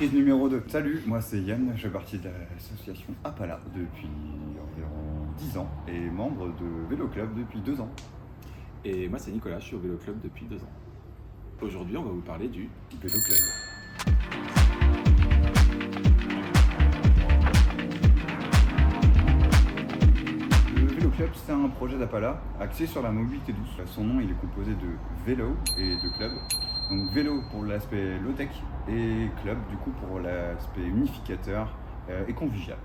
Prise numéro 2. Salut, moi c'est Yann, je fais partie de l'association Apala depuis environ 10 ans et membre de Vélo Club depuis 2 ans. Et moi c'est Nicolas, je suis au Vélo Club depuis 2 ans. Aujourd'hui on va vous parler du Vélo Club. Le Vélo Club, c'est un projet d'Apala axé sur la mobilité douce. Son nom il est composé de vélo et de club. Donc vélo pour l'aspect low-tech et club du coup pour l'aspect unificateur et convivial.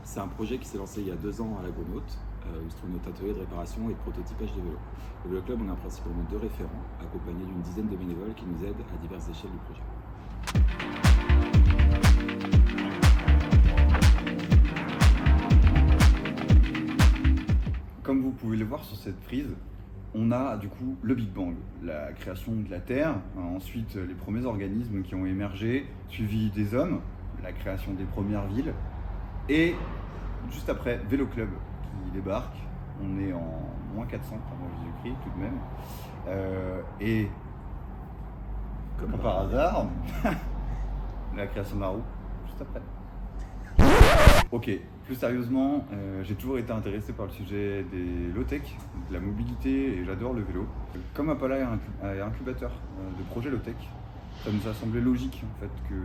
C'est un projet qui s'est lancé il y a 2 ans à l'Agronaute, où se trouve notre atelier de réparation et de prototypage de vélos. Au Vélo Club, on a principalement 2 référents, accompagnés d'une dizaine de bénévoles qui nous aident à diverses échelles du projet. Comme vous pouvez le voir sur cette frise, on a du coup le Big Bang, la création de la Terre, ensuite les premiers organismes qui ont émergé, suivi des hommes, la création des premières villes, et juste après Vélo Club qui débarque, on est en moins 400 avant Jésus-Christ tout de même, et comme par hasard, la création de la roue, juste après. Ok, plus sérieusement, j'ai toujours été intéressé par le sujet des low-tech, de la mobilité, et j'adore le vélo. Comme Apala est incubateur de projets low-tech, ça nous a semblé logique en fait que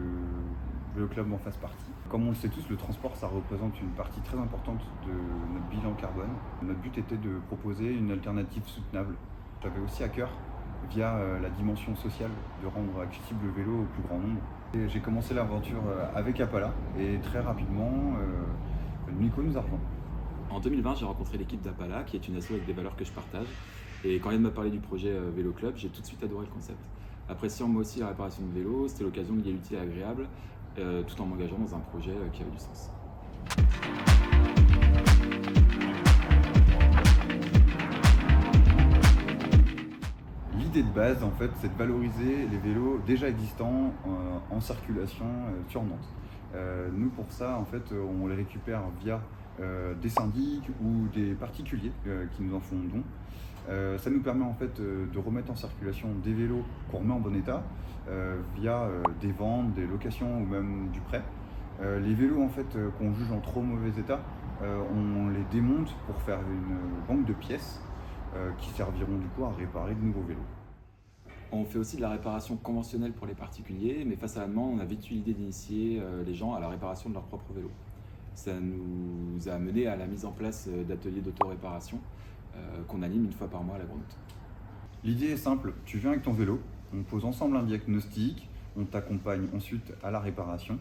Vélo Club en fasse partie. Comme on le sait tous, le transport ça représente une partie très importante de notre bilan carbone. Notre but était de proposer une alternative soutenable. J'avais aussi à cœur, via la dimension sociale, de rendre accessible le vélo au plus grand nombre. Et j'ai commencé l'aventure avec Apala et très rapidement, Nico nous a rejoint. En 2020, j'ai rencontré l'équipe d'Apala, qui est une asso avec des valeurs que je partage. Et quand Yann m'a parlé du projet Vélo Club, j'ai tout de suite adoré le concept. Appréciant moi aussi la réparation de vélo, c'était l'occasion de lier l'utile à l'agréable, tout en m'engageant dans un projet qui avait du sens. L'idée de base, en fait, c'est de valoriser les vélos déjà existants en circulation sur Nantes. Nous, pour ça, en fait, on les récupère via des syndics ou des particuliers qui nous en font don. Ça nous permet en fait de remettre en circulation des vélos qu'on remet en bon état via des ventes, des locations ou même du prêt. Les vélos en fait qu'on juge en trop mauvais état, on les démonte pour faire une banque de pièces qui serviront du coup à réparer de nouveaux vélos. On fait aussi de la réparation conventionnelle pour les particuliers, mais face à la demande, on a vite eu l'idée d'initier les gens à la réparation de leur propre vélo. Ça nous a mené à la mise en place d'ateliers d'auto-réparation qu'on anime une fois par mois à l'Agronaute. L'idée est simple, tu viens avec ton vélo, on pose ensemble un diagnostic, on t'accompagne ensuite à la réparation.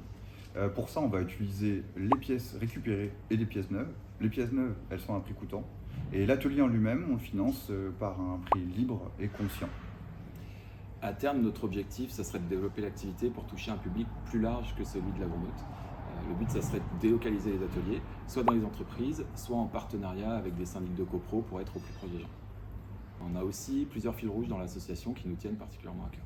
Pour ça, on va utiliser les pièces récupérées et les pièces neuves. Les pièces neuves, elles sont à un prix coûtant. Et l'atelier en lui-même, on le finance par un prix libre et conscient. À terme, notre objectif, ça serait de développer l'activité pour toucher un public plus large que celui de l'Agronaute. Le but, ça serait de délocaliser les ateliers, soit dans les entreprises, soit en partenariat avec des syndics de copro pour être au plus proche des gens. On a aussi plusieurs fils rouges dans l'association qui nous tiennent particulièrement à cœur.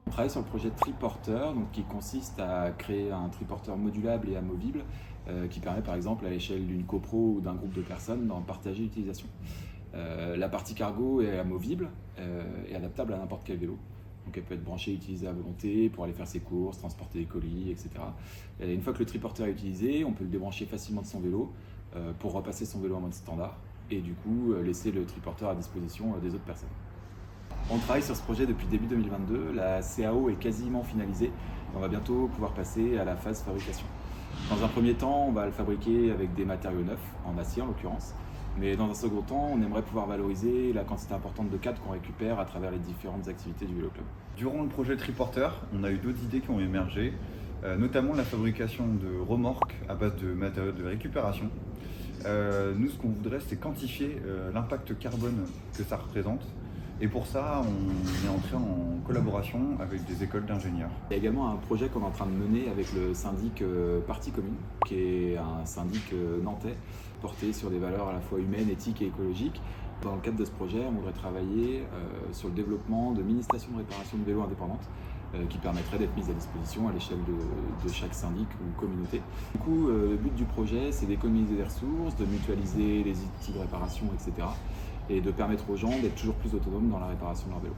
On travaille sur le projet Triporteur, donc qui consiste à créer un triporteur modulable et amovible qui permet par exemple à l'échelle d'une copro ou d'un groupe de personnes d'en partager l'utilisation. La partie cargo est amovible et adaptable à n'importe quel vélo. Donc elle peut être branchée et utilisée à volonté pour aller faire ses courses, transporter des colis, etc. Et une fois que le triporteur est utilisé, on peut le débrancher facilement de son vélo pour repasser son vélo en mode standard et du coup laisser le triporteur à disposition des autres personnes. On travaille sur ce projet depuis début 2022, la CAO est quasiment finalisée et on va bientôt pouvoir passer à la phase fabrication. Dans un premier temps, on va le fabriquer avec des matériaux neufs, en acier en l'occurrence, mais dans un second temps, on aimerait pouvoir valoriser la quantité importante de cadres qu'on récupère à travers les différentes activités du Vélo Club. Durant le projet Triporteur, on a eu d'autres idées qui ont émergé, notamment la fabrication de remorques à base de matériaux de récupération. Nous, ce qu'on voudrait, c'est quantifier l'impact carbone que ça représente. Et pour ça, on est entré en collaboration avec des écoles d'ingénieurs. Il y a également un projet qu'on est en train de mener avec le syndic Partie Commune, qui est un syndic nantais porté sur des valeurs à la fois humaines, éthiques et écologiques. Dans le cadre de ce projet, on voudrait travailler sur le développement de mini-stations de réparation de vélos indépendantes qui permettraient d'être mises à disposition à l'échelle de chaque syndic ou communauté. Du coup, le but du projet, c'est d'économiser des ressources, de mutualiser les outils de réparation, etc. et de permettre aux gens d'être toujours plus autonomes dans la réparation de leur vélo.